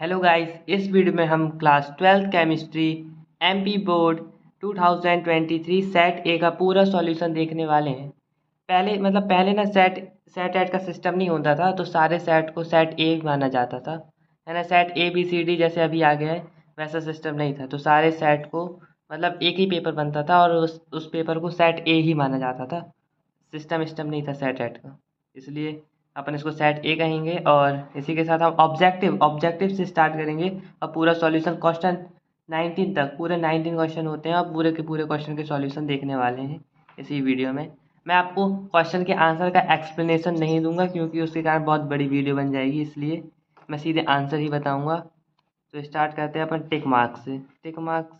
Hello guys, इस video में हम class 12th chemistry MP board 2023 set ए का पूरा सॉल्यूशन देखने वाले हैं। पहले ना सेट सेट एट का सिस्टम नहीं होता था, तो सारे सेट को सेट ए माना जाता था, है ना। Set A B C D जैसे अभी आ गया है वैसा सिस्टम नहीं था, तो सारे सेट को मतलब एक ही पेपर बनता था और उस पेपर को सेट ए ही माना जाता था। सिस्टम नहीं था सेट एट का, इसलिए अपन इसको सेट ए कहेंगे। और इसी के साथ हम ऑब्जेक्टिव से स्टार्ट करेंगे और पूरा सॉल्यूशन क्वेश्चन 19 तक, पूरे 19 क्वेश्चन होते हैं और पूरे के पूरे क्वेश्चन के सॉल्यूशन देखने वाले हैं इसी वीडियो में। मैं आपको क्वेश्चन के आंसर का एक्सप्लेनेशन नहीं दूंगा क्योंकि उसके कारण बहुत बड़ी वीडियो बन जाएगी, इसलिए मैं सीधे आंसर ही बताऊंगा। तो स्टार्ट करते हैं अपन टिक मार्क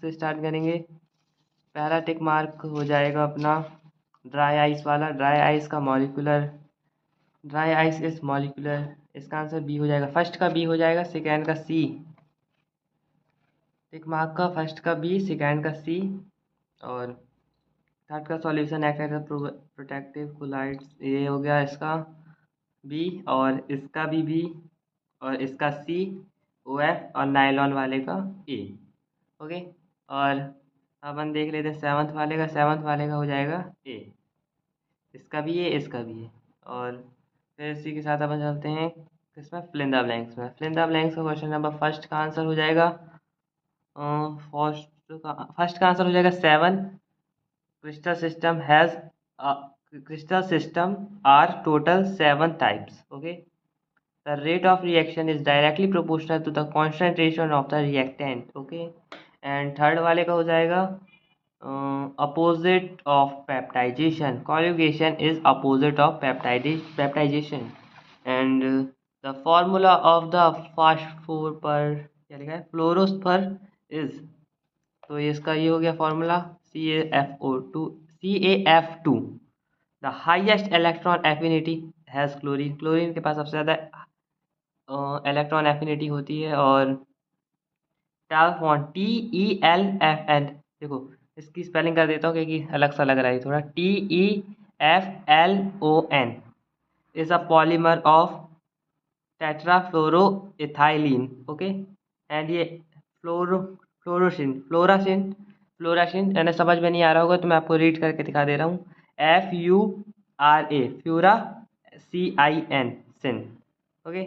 से स्टार्ट करेंगे। पहला टिक मार्क हो जाएगा अपना ड्राई आइस वाला। ड्राई आइस इज मॉलिक्यूलर, इसका आंसर बी हो जाएगा। फर्स्ट का बी हो जाएगा, सेकेंड का सी। टिक मार्क का फर्स्ट का बी, सेकेंड का सी। और थर्ड का solution act as protective colloids, ये हो गया इसका बी, और इसका भी बी, और इसका सी ओ एफ, और नायलॉन वाले का ए। ओके। और अपन देख लेते हैं सेवन्थ वाले का हो जाएगा ए। इसका भी है, इसका भी है। और फिर इसी के साथ अपन चलते हैं किसमें, फिल इन द ब्लैंक्स में। फिल इन द ब्लैंक्स का क्वेश्चन नंबर फर्स्ट का आंसर हो जाएगा फर्स्ट का आंसर हो जाएगा 7। Crystal system has crystal system are total 7 types. Okay, the rate of reaction is directly proportional to the concentration of the reactant. Okay, and third वाले का हो जाएगा opposite of peptidation. Conjugation is opposite of peptidation. And the formula of the phosphor क्या लिखा है, fluorspar is, तो इसका ये हो गया formula CaF2। The highest electron affinity has chlorine के पास सबसे ज़्यादा इलेक्ट्रॉन एफिनिटी होती है। और टाल्फॉन TeLFn, देखो इसकी स्पेलिंग कर देता हूँ क्योंकि अलग सा लग रहा है थोड़ा। TeFLON is a polymer of tetrafluoroethylene. Okay, and ये फ्लोरो फ्लोरासिन यानी समझ में नहीं आ रहा होगा तो मैं आपको रीड करके दिखा दे रहा हूँ। FURA fura, CIN cin. Okay,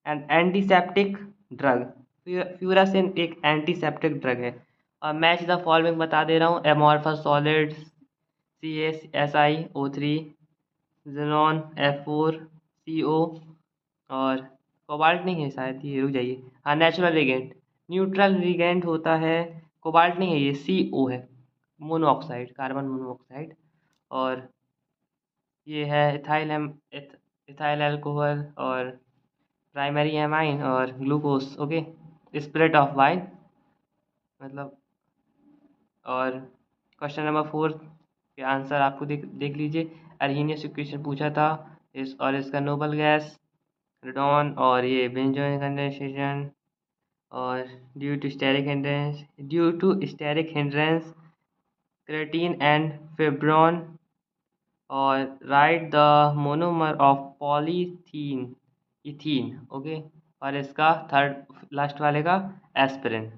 and antiseptic drug. Furacin एक एंटीसेप्टिक ड्रग है। और मैच द फॉलोइंग बता दे रहा हूँ। Amorphous solids CaSiO3, xenon F4CO, और कोबाल्ट नहीं है शायद, ये रुक जाइए, हाँ नेचुरल रिगेंट। न्यूट्रल रिगेंट होता है, कोबाल्ट नहीं है, ये CO है, मोनोऑक्साइड, कार्बन मोनोऑक्साइड। और ये है इथाइल अल्कोहल, और प्राइमरी एमाइन, और glucose. Okay, spirit of wine मतलब। और क्वेश्चन नंबर 4 के आंसर आपको देख लीजिए। अर्हीनियस इक्वेशन पूछा था और इसका नोबल गैस रेडॉन, और ये बेंजोइन कंडेंसेशन, और due to steric hindrance keratin and fibroin, और right the monomer of polythene ethene. Okay, और इसका थर्ड लास्ट वाले का एस्पिरिन।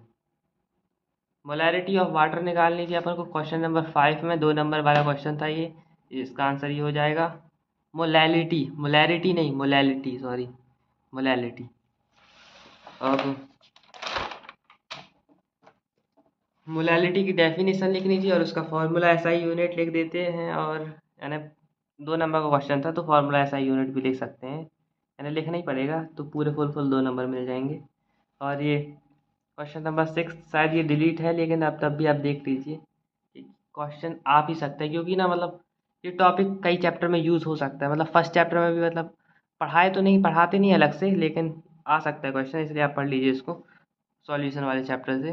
मोलैरिटी ऑफ वाटर निकालनी थी अपन को क्वेश्चन नंबर 5 में, 2 नंबर वाला क्वेश्चन था ये। इसका आंसर ये हो जाएगा मोलैलिटी नहीं, मोलैलिटी, सॉरी, मोलैलिटी। अब मोलैलिटी की डेफिनेशन लिखनी थी और उसका फॉर्मूला SI यूनिट लिख देते हैं। और यानी 2 नंबर का क्वेश्चन था तो फॉर्मूला SI यूनिट भी लिख सकते हैं, यानी लिखना ही पड़ेगा तो पूरे फुल 2 नंबर मिल जाएंगे। और ये क्वेश्चन नंबर 6 शायद ये डिलीट है, लेकिन अब तब भी आप देख लीजिए कि क्वेश्चन आ भी सकता है, क्योंकि ना मतलब ये टॉपिक कई चैप्टर में यूज़ हो सकता है। मतलब फर्स्ट चैप्टर में भी मतलब पढ़ाते नहीं अलग से, लेकिन आ सकता है क्वेश्चन, इसलिए आप पढ़ लीजिए इसको सॉल्यूशन वाले चैप्टर से।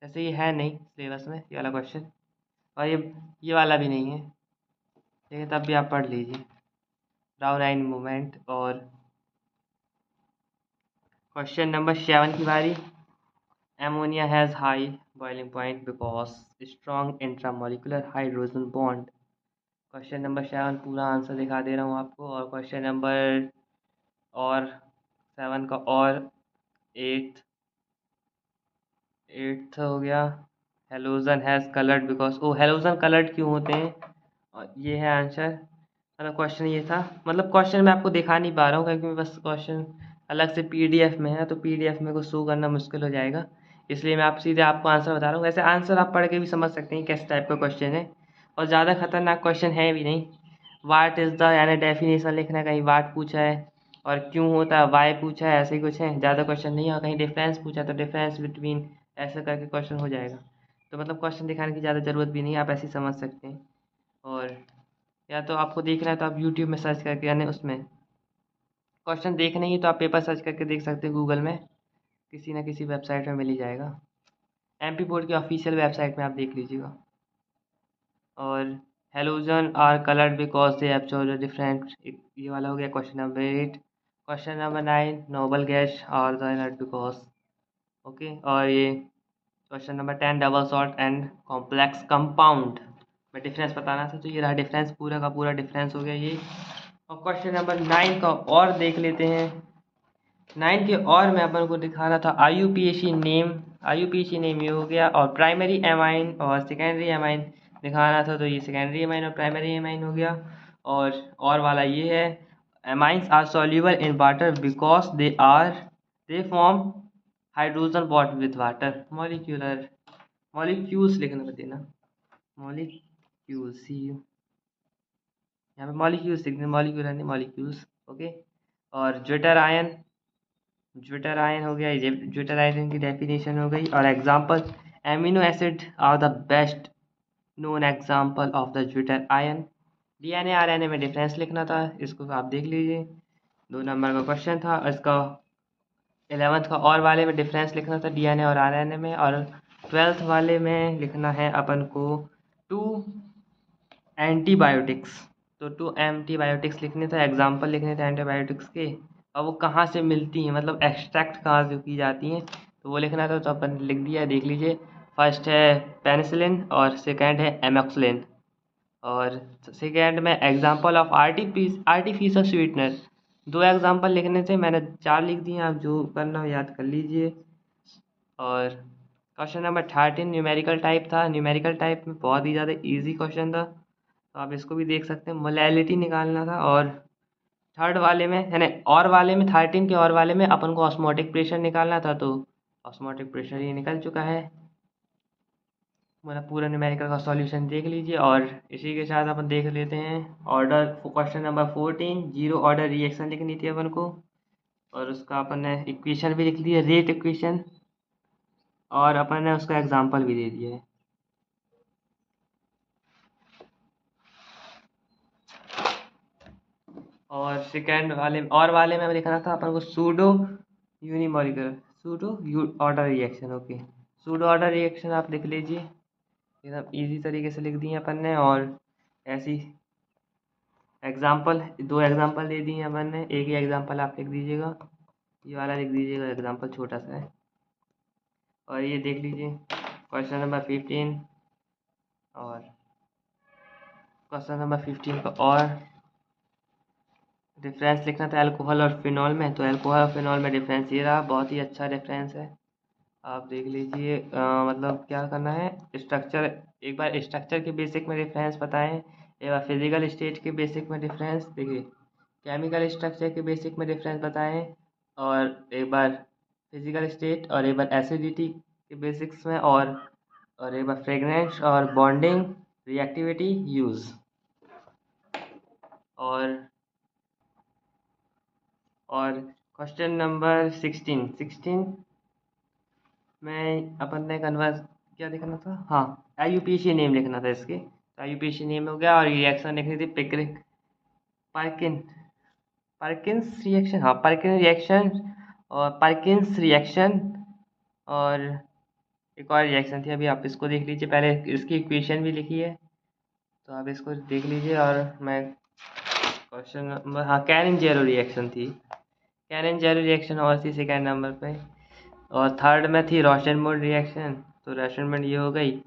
जैसे ये है नहीं सिलेबस में ये वाला क्वेश्चन, और ये वाला भी नहीं है, लेकिन तब भी आप पढ़ लीजिए राउंड लाइन मूवमेंट। और क्वेश्चन नंबर 7 की बारी। Ammonia has high boiling point because strong intramolecular hydrogen bond। Question number 7 पूरा आंसर दिखा दे रहा हूँ आपको। और क्वेश्चन नंबर 7 का और 8 एट्थ हो गया, halogen has coloured because, O halogen coloured क्यों होते हैं, और ये है आंसर। मतलब क्वेश्चन ये था, मतलब क्वेश्चन मैं आपको दिखा नहीं पा रहा हूँ क्योंकि बस क्वेश्चन अलग से पीडीएफ में है, तो पीडीएफ में को शो करना मुश्किल हो जाएगा, इसलिए मैं आप सीधे आपको आंसर बता रहा हूँ। वैसे आंसर आप पढ़ के भी समझ सकते हैं किस टाइप का क्वेश्चन है, और ज़्यादा खतरनाक क्वेश्चन है भी नहीं। वाट इज़ द, यानी डेफिनेशन लिखना है, कहीं वाट पूछा है, और क्यों होता है, वाई पूछा है, ऐसे ही कुछ है, ज़्यादा क्वेश्चन नहीं है। कहीं डिफरेंस पूछा है तो डिफरेंस बिटवीन, ऐसे करके क्वेश्चन हो जाएगा। तो मतलब क्वेश्चन दिखाने की ज़्यादा ज़रूरत भी नहीं है, आप ऐसे ही समझ सकते हैं। और या तो आपको देखना है तो आप यूट्यूब में सर्च करके, यानी उसमें क्वेश्चन देखना ही है तो आप पेपर सर्च करके देख सकते हैं, गूगल में किसी ना किसी वेबसाइट में मिल ही जाएगा। एमपी बोर्ड की ऑफिशियल वेबसाइट में आप देख लीजिएगा। और halogen are coloured because they absorb different, ये वाला हो गया question number 8। Question number 9, noble gas are the not because, okay. और ये question number 10, double salt and complex compound में डिफरेंस बताना था, तो ये रहा डिफरेंस, पूरा का पूरा डिफरेंस हो गया ये। और क्वेश्चन नंबर 9 का और देख लेते हैं। 9 के और मैं अपन को दिखा रहा था आईयूपीएसी नेम, आईयूपीएसी नेम ये हो गया, और प्राइमरी एमाइन और सेकेंडरी एमाइन दिखाना था, तो ये सेकेंडरी एमाइन और प्राइमरी एमाइन हो गया। और वाला ये है, amines are soluble in water because they form hydrogen bond with water, molecular, molecules लिखना पड़ेगा, मॉलिक्यूल्स, सी यहाँ पे मॉलिक्यूल्स लिखने, मॉलिक्यूलर नहीं, मॉलिक्यूल्स, ओके। और ज्विटर आयन हो गया, ये ज्विटर आयन की डेफिनेशन हो गई। और example, amino acid are the best known example of the zwitter ion. DNA RNA में डिफरेंस लिखना था, इसको आप देख लीजिए, 2 नंबर का क्वेश्चन था। इसका 11th का और वाले में डिफरेंस लिखना था डीएनए और आरएनए में, और 12th वाले में लिखना है अपन को 2 एंटीबायोटिक्स, तो 2 एंटीबायोटिक्स लिखने थे, एग्जाम्पल लिखने थे एंटीबायोटिक्स के, और वो कहाँ से मिलती हैं, मतलब एक्सट्रैक्ट कहाँ से की जाती हैं, तो वो लिखना था, तो अपन लिख दिया, देख लीजिए। फर्स्ट है पेनिसिलिन और सेकंड है एमोक्सिलिन। और सेकंड में example of artificial sweetener, 2 example लिखने थे, मैंने 4 लिख दिए, आप जो करना हो याद कर लीजिए। और क्वेश्चन नंबर 13 न्यूमेरिकल टाइप था, न्यूमेरिकल टाइप में बहुत ही ज़्यादा इजी क्वेश्चन था, तो आप इसको भी देख सकते हैं, मोलैलिटी निकालना था। और थर्ड वाले में, यानी और वाले में, 13 के और वाले में अपन को ऑस्मोटिक प्रेशर निकालना था, तो ऑस्मोटिक प्रेशर ये निकल चुका है। मतलब पूरा न्यूमेरिकल का सॉल्यूशन देख लीजिए। और इसी के साथ अपन देख लेते हैं order, question number 14, zero order reaction लिखनी थी अपन को, और उसका अपन ने इक्वेशन भी लिख दिया, रेट इक्वेशन, और अपन ने उसका एग्जाम्पल भी दे दिया है। और सेकेंड वाले और वाले में लिखना था अपन को pseudo unimolecular, pseudo order reaction, okay. Pseudo order reaction आप लिख लीजिए, एकदम इजी तरीके से लिख दिए अपन ने। और ऐसी एग्जाम्पल, 2 एग्जाम्पल दे दिए अपन ने, एक ही एग्जाम्पल आप लिख दीजिएगा, ये वाला लिख दीजिएगा, एग्जाम्पल छोटा सा है। और ये देख लीजिए क्वेश्चन नंबर 15, और क्वेश्चन नंबर 15 का और डिफरेंस लिखना था अल्कोहल और फिनॉल में, तो अल्कोहल और फिनॉल में डिफरेंस ये रहा, बहुत ही अच्छा डिफरेंस है, आप देख लीजिए। मतलब क्या करना है, स्ट्रक्चर, एक बार स्ट्रक्चर के बेसिक में डिफरेंस बताएं, एक बार फिजिकल स्टेट के बेसिक में डिफरेंस देखिए, केमिकल स्ट्रक्चर के बेसिक में डिफरेंस बताएं, और एक बार फिजिकल स्टेट, और एक बार एसिडिटी के बेसिक्स में, और एक बार फ्रेगनेंस और बॉन्डिंग रिएक्टिविटी यूज़। और और क्वेश्चन नंबर 16 में अपन ने कन्वर्स क्या लिखना था, हाँ आईयूपीएसी नेम लिखना था इसके, तो आईयूपीएसी नेम हो गया। और रिएक्शन लिखनी थी पिक्रिक, पार्किन, पार्किंस रिएक्शन, हाँ पार्किन रिएक्शन, और पार्किंस रिएक्शन। और एक और रिएक्शन थी, अभी आप इसको देख लीजिए, पहले इसकी इक्वेशन भी लिखी है, तो आप इसको देख लीजिए। और मैं क्वेश्चन नंबर, हाँ कैरन जेरो रिएक्शन थी, कैरन जेरो रिएक्शन और थी सेकेंड नंबर पे। और थर्ड में थी रोशनमूड रिएक्शन, तो रोशनमूड ये हो गई।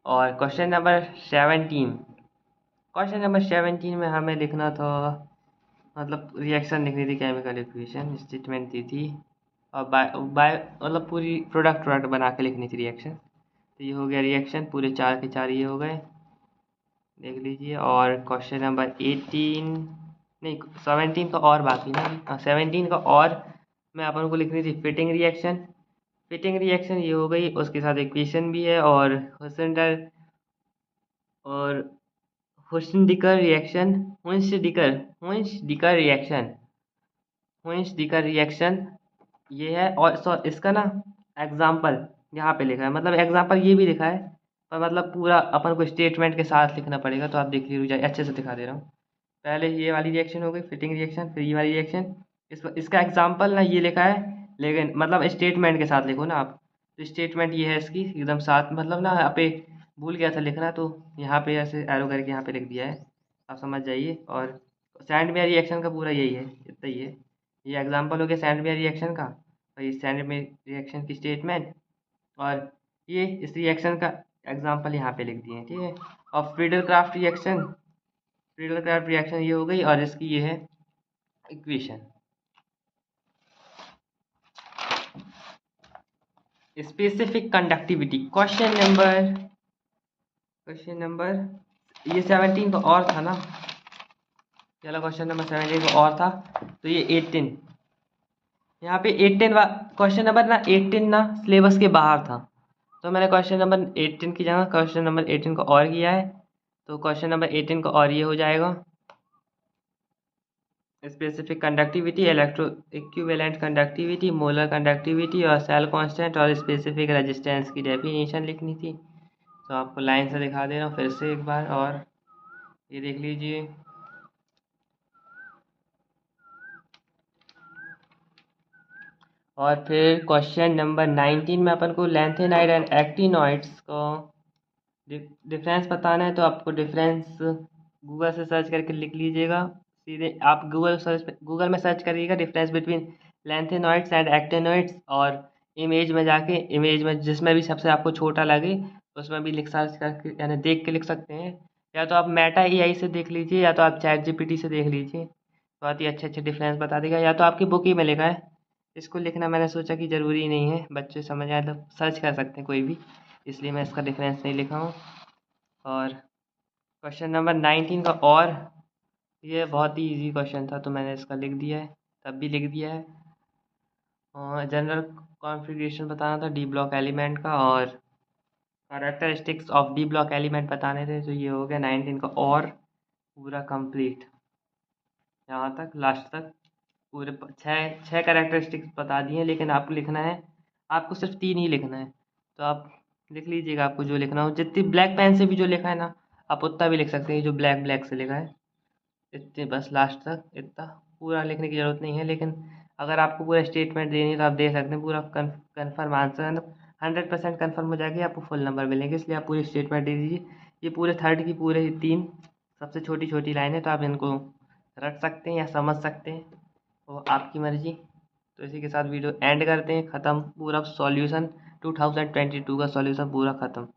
और क्वेश्चन नंबर 17, क्वेश्चन नंबर 17 में हमें लिखना था, मतलब रिएक्शन लिखनी थी, केमिकल इक्वेशन स्टेटमेंट दी थी, और बाय बाय मतलब पूरी प्रोडक्ट बना के लिखनी थी रिएक्शन। तो ये हो गया रिएक्शन, पूरे 4 के 4 ये हो गए, देख लीजिए। और क्वेश्चन नंबर 18 नहीं 17 का और बाकी ना, हाँ 17 का और मैं अपन को लिखनी थी फिटिंग रिएक्शन। फिटिंग रिएक्शन ये हो गई, उसके साथ इक्वेशन भी है। और हुसेंडर और Hunsdiecker reaction, Hunsdiecker reaction, Hunsdiecker reaction ये है। और इसका ना एग्जाम्पल यहाँ पे लिखा है, मतलब एग्जाम्पल ये भी लिखा है, पर मतलब पूरा अपन को स्टेटमेंट के साथ लिखना पड़ेगा। तो आप देख लीजिए, अच्छे से दिखा दे रहा हूँ। पहले ये वाली रिएक्शन हो गई फिटिंग रिएक्शन, फिर ये वाली रिएक्शन। इसका एग्जाम्पल ना ये लिखा है, लेकिन मतलब स्टेटमेंट के साथ लिखो ना आप। तो स्टेटमेंट ये है इसकी एकदम साथ, मतलब ना यहाँ पे भूल गया था लिखना, तो यहाँ पे ऐसे एरो करके यहाँ पे लिख दिया है, आप समझ जाइए। और सैंड में रिएक्शन का पूरा यही है, इतना ही है। ये एग्जाम्पल हो गया सैंड में रिएक्शन का, और ये सैंड में रिएक्शन की स्टेटमेंट, और ये इस रिएक्शन का एग्जाम्पल यहाँ पे लिख दिए हैं, ठीक है। और Friedel craft reaction, Friedel craft reaction ये हो गई, और इसकी ये है equation. Specific conductivity question number ये 17 तो और था ना, चलो क्वेश्चन नंबर 17 तो और था, तो ये 18 यहाँ पे 18 क्वेश्चन नंबर ना 18 ना सिलेबस के बाहर था, तो मैंने क्वेश्चन नंबर 18 की जगह क्वेश्चन नंबर 18 को और किया है। तो क्वेश्चन नंबर 18 को और ये हो जाएगा, specific conductivity, electro equivalent conductivity, molar conductivity और सेल कांस्टेंट और स्पेसिफिक रेजिस्टेंस की डेफिनेशन लिखनी थी। तो आपको लाइन से दिखा दे रहा हूँ फिर से एक बार, और ये देख लीजिए। और फिर क्वेश्चन नंबर 19 में अपन को लैंथेनाइड एंड एक्टिनॉइड्स को डिफरेंस बताना है। तो आपको डिफरेंस गूगल से सर्च करके लिख लीजिएगा, सीधे आप गूगल में सर्च करिएगा difference between lanthanoids and actinoids, और इमेज में जाके इमेज में जिसमें भी सबसे आपको छोटा लगे उसमें भी लिख सर्च करके यानी देख के लिख सकते हैं। या तो आप मेटा एआई से देख लीजिए, या तो आप चैट जीपीटी से देख लीजिए, बहुत ही अच्छे अच्छे डिफरेंस बता देगा। या तो आपकी बुक ही में लिखा है, इसको लिखना मैंने सोचा कि ज़रूरी नहीं है, बच्चे समझ आए तो सर्च कर सकते हैं कोई भी, इसलिए मैं इसका डिफरेंस नहीं लिखा हूँ। और क्वेश्चन नंबर 19 का और ये बहुत ही इजी क्वेश्चन था, तो मैंने इसका लिख दिया है, तब भी लिख दिया है। और जनरल कॉन्फ़िगरेशन बताना था डी ब्लॉक एलिमेंट का, और characteristics of D block element बताने थे। तो ये हो गया 19 का और पूरा कंप्लीट, यहाँ तक लास्ट तक पूरे छः कैरेक्टरिस्टिक्स बता दिए हैं, लेकिन आपको लिखना है, आपको सिर्फ 3 ही लिखना है। तो आप लिख लीजिएगा, आपको जो लिखना हो, जितनी ब्लैक पेन से भी जो लिखा है ना आप उतना भी लिख सकते हैं, जो ब्लैक ब्लैक से लिखा है इतने बस लास्ट तक, इतना पूरा लिखने की ज़रूरत नहीं है। लेकिन अगर आपको पूरा स्टेटमेंट देनी है तो आप दे सकते हैं, पूरा कन्फर्म आंसर मतलब 100% कन्फर्म हो जाएगी, आपको फुल नंबर मिलेंगे, इसलिए आप पूरी स्टेटमेंट दे दीजिए। ये पूरे थर्ड की पूरे 3 सबसे छोटी छोटी लाइन है, तो आप इनको रट सकते हैं या समझ सकते हैं, तो आपकी मर्ज़ी। तो इसी के साथ वीडियो एंड करते हैं, ख़त्म पूरा सॉल्यूशन 2022 का सॉल्यूशन पूरा ख़त्म।